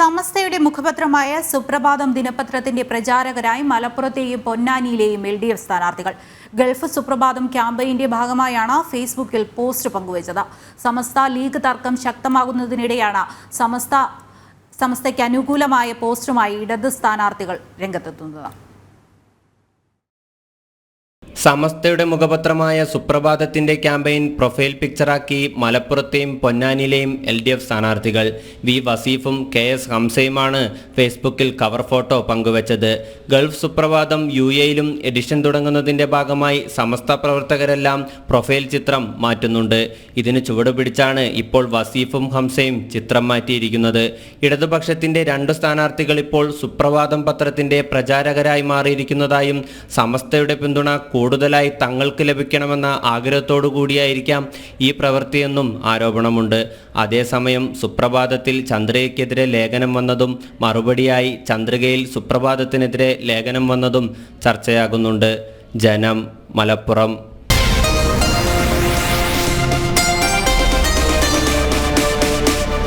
സമസ്തയുടെ മുഖപത്രമായ സുപ്രഭാതം ദിനപത്രത്തിന്റെ പ്രചാരകരായി മലപ്പുറത്തെയും പൊന്നാനിയിലെയും LDF സ്ഥാനാർത്ഥികൾ. ഗൾഫ് സുപ്രഭാതം ക്യാമ്പയിന്റെ ഭാഗമായാണ് ഫേസ്ബുക്കിൽ പോസ്റ്റ് പങ്കുവച്ചത്. സമസ്ത ലീഗ് തർക്കം ശക്തമാകുന്നതിനിടെയാണ് സമസ്തയ്ക്ക് അനുകൂലമായ പോസ്റ്റുമായി ഇടത് സ്ഥാനാർത്ഥികൾ രംഗത്തെത്തുന്നത്. സമസ്തയുടെ മുഖപത്രമായ സുപ്രഭാതത്തിന്റെ ക്യാമ്പയിൻ പ്രൊഫൈൽ പിക്ചറാക്കി മലപ്പുറത്തെയും പൊന്നാനിയിലെയും LDF സ്ഥാനാർത്ഥികൾ വി വസീഫും KS ഹംസയുമാണ് ഫേസ്ബുക്കിൽ കവർ ഫോട്ടോ പങ്കുവച്ചത്. ഗൾഫ് സുപ്രഭാതം UAയിലും എഡിഷൻ തുടങ്ങുന്നതിന്റെ ഭാഗമായി സമസ്ത പ്രവർത്തകരെല്ലാം പ്രൊഫൈൽ ചിത്രം മാറ്റുന്നുണ്ട്. ഇതിന് ചുവടുപിടിച്ചാണ് ഇപ്പോൾ വസീഫും ഹംസയും ചിത്രം മാറ്റിയിരിക്കുന്നത്. ഇടതുപക്ഷത്തിന്റെ 2 സ്ഥാനാർത്ഥികൾ ഇപ്പോൾ സുപ്രഭാതം പത്രത്തിന്റെ പ്രചാരകരായി മാറിയിരിക്കുന്നതായും സമസ്തയുടെ പിന്തുണ കൂടുതലായി തങ്ങൾക്ക് ലഭിക്കണമെന്ന ആഗ്രഹത്തോടു കൂടിയായിരിക്കാം ഈ പ്രവൃത്തിയെന്നും ആരോപണമുണ്ട്. അതേസമയം സുപ്രഭാതത്തിൽ ചന്ദ്രികയ്ക്കെതിരെ ലേഖനം വന്നതും മറുപടിയായി ചന്ദ്രികയിൽ സുപ്രഭാതത്തിനെതിരെ ലേഖനം വന്നതും ചർച്ചയാകുന്നുണ്ട്. ജനം, മലപ്പുറം.